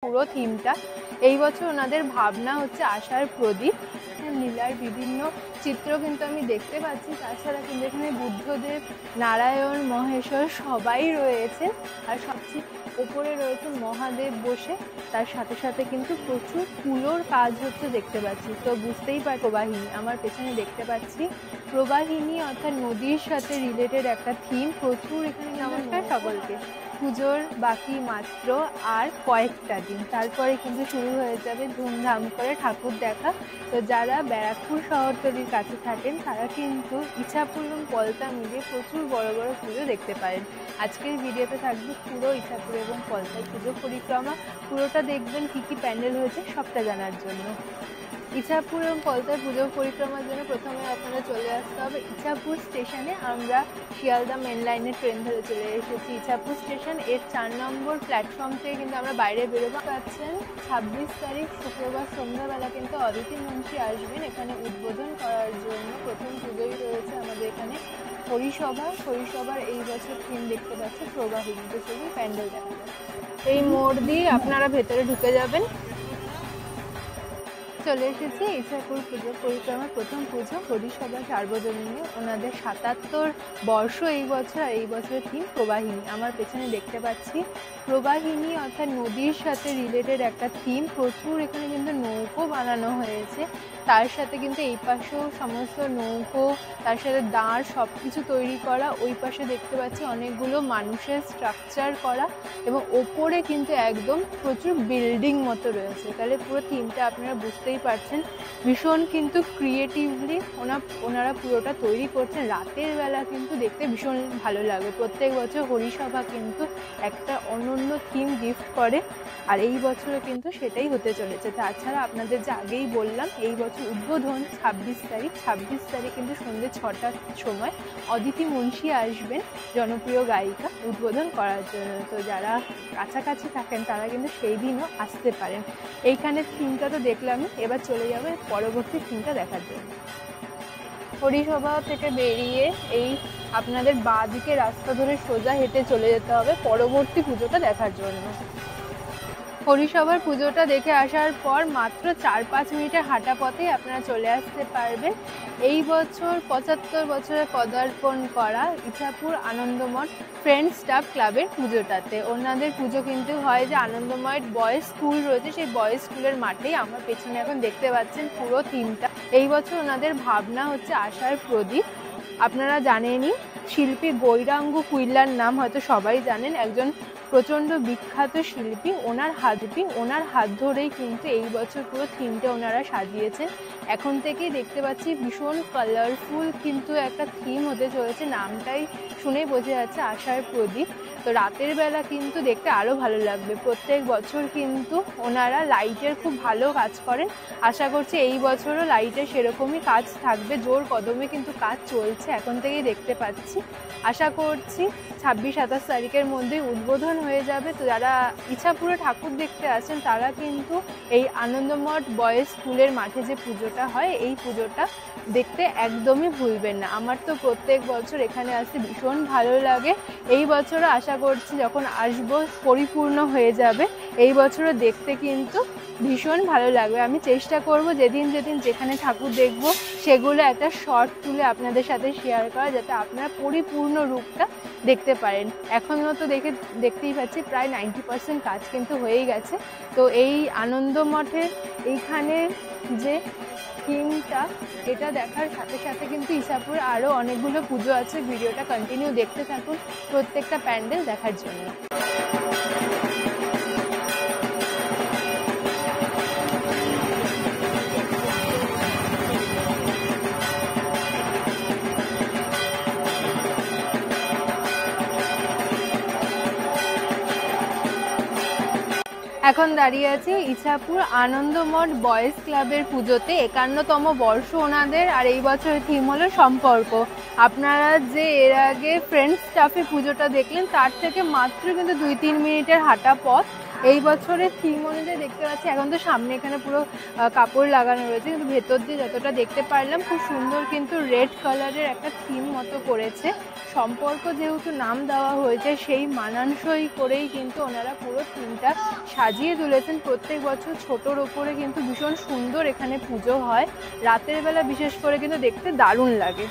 পুরো থিমটা। এই বছর ওনাদের ভাবনা হচ্ছে আশার প্রদীপ। লীলার বিভিন্ন চিত্র কিন্তু আমি দেখতে পাচ্ছি। তাছাড়া কিন্তু এখানে বুদ্ধদেব, নারায়ণ, মহেশ্বর সবাই রয়েছে। আর সবচেয়ে ওপরে রয়েছেন মহাদেব বসে। তার সাথে সাথে কিন্তু প্রচুর ফুলোর কাজ হচ্ছে দেখতে পাচ্ছি। তো বুঝতেই পার প্রবাহিনী আমার পেছনে দেখতে পাচ্ছি। প্রবাহিনী অর্থাৎ নদীর সাথে রিলেটেড একটা থিম। প্রচুর এখানে। নমস্কার সকলকে। পুজোর বাকি মাত্র আর কয়েকটা দিন, তারপরে কিন্তু শুরু হয়ে যাবে ধুমধাম করে ঠাকুর দেখা। তো যারা ব্যারাকপুর শহরতলির কাছে থাকেন তারা কিন্তু ইছাপুর এবং পলতা মিলিয়ে প্রচুর বড় বড় পুজো দেখতে পারেন। আজকের ভিডিওতে থাকবে পুরো ইছাপুর এবং পলতার পুজো পরিক্রমা। পুরোটা দেখবেন কী কী প্যান্ডেল হয়েছে সবটা জানার জন্য। ইছাপুর এবং পলতার পুজো পরিক্রমার জন্য প্রথমে আপনারা চলে আসতে হবে ইছাপুর স্টেশনে। আমরা শিয়ালদা মেন লাইনের ট্রেন ধরে চলে এসেছি ইছাপুর স্টেশন। এর 4 নম্বর প্ল্যাটফর্ম থেকে কিন্তু আমরা বাইরে বেরোতে পাচ্ছেন। 26 তারিখ শুক্রবার সন্ধ্যাবেলা কিন্তু অদিতি মুন্সি আসবেন এখানে উদ্বোধন করার জন্য। প্রথম পুজোই রয়েছে আমাদের এখানে হরিসভার এই বছর থিম দেখতে পাচ্ছি প্রবাহিনী। তো চলুন প্যান্ডেল দেখা যায়। এই মোড় দিয়ে আপনারা ভেতরে ঢুকে যাবেন। চলে এসেছি ইছাপুর পুজো পরিক্রমার প্রথম পুজো হরিসভা সার্বজনীনে। ওনাদের 77 বর্ষ এই বছর। আর এই বছরের থিম প্রবাহিনী। আমার পেছনে দেখতে পাচ্ছি প্রবাহিনী অর্থাৎ নদীর সাথে রিলেটেড একটা থিম। প্রচুর এখানে কিন্তু নৌকো বানানো হয়েছে। তার সাথে কিন্তু এই পাশেও সমস্ত নৌকো, তার সাথে দাঁড় সব কিছু তৈরি করা। ওই পাশে দেখতে পাচ্ছি অনেকগুলো মানুষের স্ট্রাকচার করা এবং ওপরে কিন্তু একদম প্রচুর বিল্ডিং মতো রয়েছে। তাহলে পুরো থিমটা আপনারা বুঝতেই পারছেন। ভীষণ কিন্তু ক্রিয়েটিভলি ওনারা পুরোটা তৈরি করছেন। রাতের বেলা কিন্তু দেখতে ভীষণ ভালো লাগে। প্রত্যেক বছর হরিসভা কিন্তু একটা অনন্য থিম গিফট করে, আর এই বছরও কিন্তু সেটাই হতে চলেছে। তাছাড়া আপনাদের যে আগেই বললাম এই বছর উদ্বোধন 26 তারিখ কিন্তু সন্ধ্যে 6টার সময় অদিতি মুন্সি আসবেন, জনপ্রিয় গায়িকা, উদ্বোধন করার জন্য। তো যারা কাছাকাছি থাকেন তারা কিন্তু সেই দিনও আসতে পারেন। এইখানে থিমটা তো দেখলামই, এবার চলে যাবে পরবর্তী থিমটা দেখার জন্য। হরিসভা থেকে বেরিয়ে এই আপনাদের বাঁ দিকে রাস্তা ধরে সোজা হেঁটে চলে যেতে হবে পরবর্তী পুজোটা দেখার জন্য। হরিসভার পুজোটা দেখে আসার পর মাত্র 4-5 মিনিটের হাঁটা পথেই আপনারা চলে আসতে পারবেন এই বছর 75 বছরে পদার্পণ করা ইছাপুর আনন্দমঠ ফ্রেন্ডস স্টাফ ক্লাবের পুজোটাতে। ওনাদের পুজো কিন্তু হয় যে আনন্দমঠ বয়েজ স্কুল রয়েছে, সেই বয়েজ স্কুলের মাঠেই। আমার পেছনে এখন দেখতে পাচ্ছেন পুরো থিমটা। এই বছর ওনাদের ভাবনা হচ্ছে আশার প্রদীপ। আপনারা জানেনই শিল্পী গৌরাঙ্গ কুইল্লার নাম হয়তো সবাই জানেন, একজন প্রচণ্ড বিখ্যাত শিল্পী। ওনার হাত ধরেই কিন্তু এই বছর পুরো থিমটা ওনারা সাজিয়েছেন। এখন থেকেই দেখতে পাচ্ছি ভীষণ কালারফুল কিন্তু একটা থিম হতে চলেছে। নামটাই শুনেই বোঝা যাচ্ছে আশার প্রদীপ। তো রাতের বেলা কিন্তু দেখতে আরও ভালো লাগবে। প্রত্যেক বছর কিন্তু ওনারা লাইটের খুব ভালো কাজ করেন। আশা করছি এই বছরও লাইটের সেরকমই কাজ থাকবে। জোর কদমে কিন্তু কাজ চলছে, এখন থেকেই দেখতে পাচ্ছি। আশা করছি 26-27 তারিখের মধ্যেই উদ্বোধন হয়ে যাবে। তো যারা ইছাপুরে ঠাকুর দেখতে আসেন তারা কিন্তু এই আনন্দমঠ বয়েজ স্কুলের মাঠে যে পুজোটা হয় এই পুজোটা দেখতে একদমই ভুলবেন না। আমার তো প্রত্যেক বছর এখানে আসতে ভীষণ ভালো লাগে। এই বছরও আশা করছি যখন আসবো পরিপূর্ণ হয়ে যাবে। এই বছরও দেখতে কিন্তু ভীষণ ভালো লাগবে। আমি চেষ্টা করব যেদিন যেখানে ঠাকুর দেখব সেগুলো একটা শর্ট তুলে আপনাদের সাথে শেয়ার করা, যাতে আপনারা পরিপূর্ণ রূপটা দেখতে পারেন। এখনও তো দেখতেই পাচ্ছি প্রায় 90% কাজ কিন্তু হয়েই গেছে। তো এই আনন্দমঠের এইখানে যে থিমটা এটা দেখার সাথে সাথে কিন্তু ইছাপুরে আরও অনেকগুলো পুজো আছে। ভিডিওটা কন্টিনিউ দেখতে থাকুন প্রত্যেকটা প্যান্ডেল দেখার জন্য। এখন দাঁড়িয়ে আছি ইছাপুর আনন্দমঠ বয়েজ ক্লাবের পুজোতে। 51তম বর্ষ ওনাদের। আর এই বছরের থিম হলো সম্পর্ক। আপনারা যে এর আগে ফ্রেন্ডস স্টাফে পুজোটা দেখলেন তার থেকে মাত্র কিন্তু 2-3 মিনিটের হাঁটা পথ। এই বছরের থিম অনুযায়ী দেখতে পাচ্ছি, এখন তো সামনে এখানে পুরো কাপড় লাগানো রয়েছে, কিন্তু ভেতর দিয়ে যতটা দেখতে পারলাম খুব সুন্দর কিন্তু রেড কালারের একটা থিম মতো করেছে। সম্পর্ক যেহেতু নাম দেওয়া হয়েছে, সেই মানানসই করেই কিন্তু ওনারা পুরো থিমটা সাজিয়ে তুলেছেন। প্রত্যেক বছর ছোটোর ওপরে কিন্তু ভীষণ সুন্দর এখানে পুজো হয়, রাতের বেলা বিশেষ করে কিন্তু দেখতে দারুণ লাগে।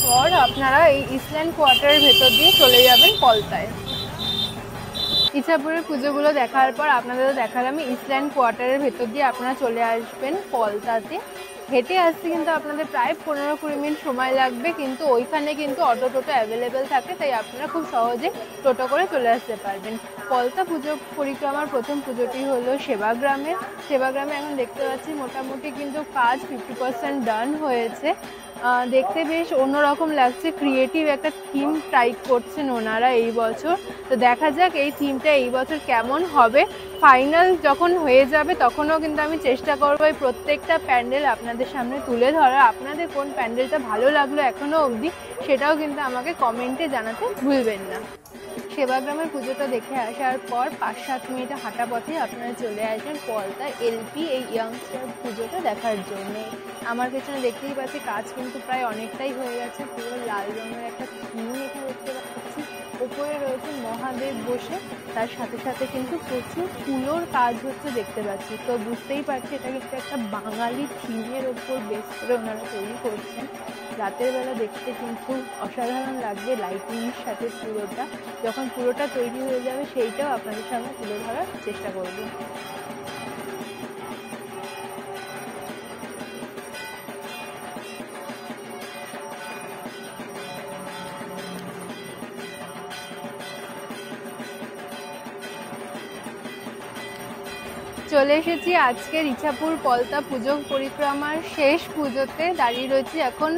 পর আপনারা এই ইস্টল্যান্ড কোয়ার্টারের ভেতর দিয়ে চলে যাবেন পলতায়। ইছাপুরের পুজোগুলো দেখার পর আপনাদের দেখালাম ইস্টল্যান্ড কোয়ার্টারের ভেতর দিয়ে আপনারা চলে আসবেন পলতাতে। হেঁটে আসতে কিন্তু আপনাদের প্রায় 15-20 মিনিট সময় লাগবে, কিন্তু ওইখানে কিন্তু অটো টোটো অ্যাভেলেবেল থাকে, তাই আপনারা খুব সহজে টোটো করে চলে আসতে পারবেন। পলতা পুজো পরিক্রমার প্রথম পুজোটি হলো সেবাগ্রামে। সেবাগ্রামে এখন দেখতে পাচ্ছি মোটামুটি কিন্তু কাজ 50% ডান হয়েছে। দেখতে বেশ অন্যরকম লাগছে, ক্রিয়েটিভ একটা থিম ট্রাই করছেন ওনারা এই বছর। তো দেখা যাক এই থিমটা এই বছর কেমন হবে। ফাইনাল যখন হয়ে যাবে তখনও কিন্তু আমি চেষ্টা করবো এই প্রত্যেকটা প্যান্ডেল আপনাদের সামনে তুলে ধরা। আপনাদের কোন প্যান্ডেলটা ভালো লাগলো এখনও অবধি সেটাও কিন্তু আমাকে কমেন্টে জানাতে ভুলবেন না। সেবাগ্রামের পুজোটা দেখে আসার পর 5-7 মিনিট হাঁটা পথে আপনারা চলে আসবেন পলতা এলপি এই ইয়াংস্টার পুজোটা দেখার জন্য। আমার পেছনে দেখতেই পাচ্ছি কাজ কিন্তু প্রায় অনেকটাই হয়ে গেছে, পুরো লাল রঙের একটা থিম এখানে দেখতে পাচ্ছি। উপরে রয়েছে মহাদেব বসে, তার সাথে সাথে কিন্তু প্রচুর ফুলোর কাজ হচ্ছে দেখতে পাচ্ছি। তো বুঝতেই পারছি এটা কিন্তু একটা বাঙালি থিমের ওপর বেস করে ওনারা তৈরি করছেন। রাতের বেলা দেখতে কিন্তু অসাধারণ লাগবে লাইটিংয়ের সাথে পুরোটা। যখন পুরোটা তৈরি হয়ে যাবে সেইটাও আপনাদের সামনে তুলে ধরার চেষ্টা করব। চলে এসেছি আজকের ইছাপুর পলতা পুজো পরিক্রমার শেষ পুজোতে। দাঁড়িয়ে রয়েছি এখন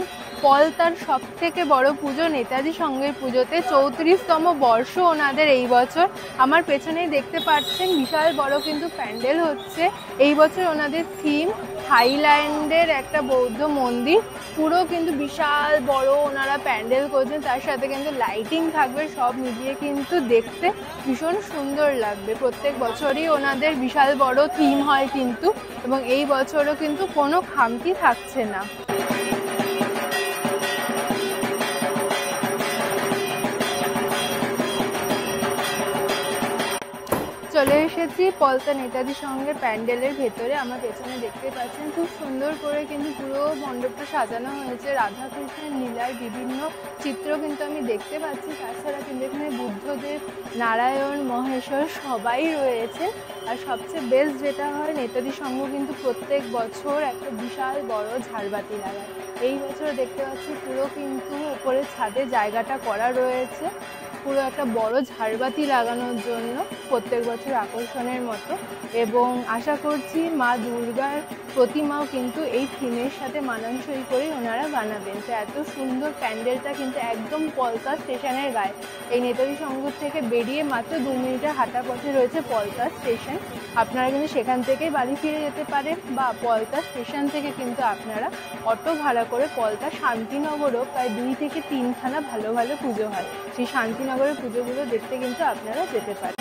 পলতার সব থেকে বড় পুজো নেতাজি সংঘের পুজোতে। 34তম বর্ষ ওনাদের এই বছর। আমার পেছনেই দেখতে পাচ্ছেন বিশাল বড় কিন্তু প্যান্ডেল হচ্ছে। এই বছর ওনাদের থিম থাইল্যান্ডের একটা বৌদ্ধ মন্দির, পুরো কিন্তু বিশাল বড় ওনারা প্যান্ডেল করছেন, তার সাথে কিন্তু লাইটিং থাকবে, সব মিলিয়ে কিন্তু দেখতে ভীষণ সুন্দর লাগবে। প্রত্যেক বছরই ওনাদের বিশাল বড় থিম হয় কিন্তু, এবং এই বছরও কিন্তু কোনো খামতি থাকছে না। চলে এসেছি পলতা নেতাজি সংঘের প্যান্ডেলের ভেতরে। আমার পেছনে দেখতে পাচ্ছেন খুব সুন্দর করে কিন্তু পুরো মণ্ডপটা সাজানো হয়েছে। রাধাকৃষ্ণের লীলার বিভিন্ন চিত্র কিন্তু আমি দেখতে পাচ্ছি। তাছাড়া কিন্তু এখানে বুদ্ধদেব, নারায়ণ, মহেশ্বর সবাই রয়েছে। আর সবচেয়ে বেস্ট যেটা হয়, নেতাজি সংঘ কিন্তু প্রত্যেক বছর একটা বিশাল বড় ঝাড়বাতি লাগায়। এই বছর দেখতে পাচ্ছি পুরো কিন্তু উপরে ছাদে জায়গাটা করা রয়েছে পুরো একটা বড় ঝাড়বাতি লাগানোর জন্য, প্রত্যেক বছর আকর্ষণের মতো। এবং আশা করছি মা দুর্গার প্রতিমাও কিন্তু এই থিমের সাথে মানানসই করে ওনারা বানাবেন। তো এত সুন্দর প্যান্ডেলটা কিন্তু একদম পলতা স্টেশনের গায়ে। এই নেতাজি সংঘ থেকে বেরিয়ে মাত্র 2 মিনিটের হাঁটা পথে রয়েছে পলতা স্টেশন। আপনারা কিন্তু সেখান থেকেই বাড়ি ফিরে যেতে পারেন, বা পলতা স্টেশন থেকে কিন্তু আপনারা অটো ভাড়া করে পলতা শান্তিনগরও প্রায় 2 থেকে 3খানা ভালো ভালো পুজো হয়, সেই শান্তিনগরের পুজোগুলো দেখতে কিন্তু আপনারা যেতে পারেন।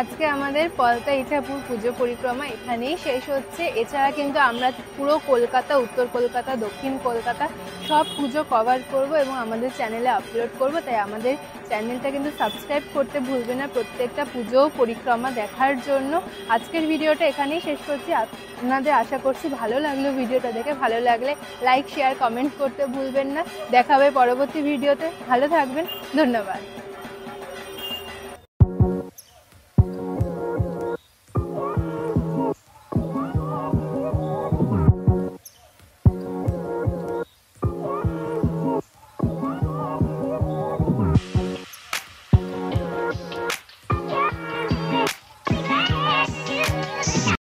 আজকে আমাদের পলতা ইছাপুর পুজো পরিক্রমা এখানেই শেষ হচ্ছে। এছাড়া কিন্তু আমরা পুরো কলকাতা, উত্তর কলকাতা, দক্ষিণ কলকাতা সব পুজো কভার করব এবং আমাদের চ্যানেলে আপলোড করব। তাই আমাদের চ্যানেলটা কিন্তু সাবস্ক্রাইব করতে ভুলবেন না প্রত্যেকটা পুজো পরিক্রমা দেখার জন্য। আজকের ভিডিওটা এখানেই শেষ করছি। আপনাদের আশা করছি ভালো লাগলো ভিডিওটা দেখে। ভালো লাগলে লাইক, শেয়ার, কমেন্ট করতে ভুলবেন না। দেখা হবে পরবর্তী ভিডিওতে। ভালো থাকবেন, ধন্যবাদ।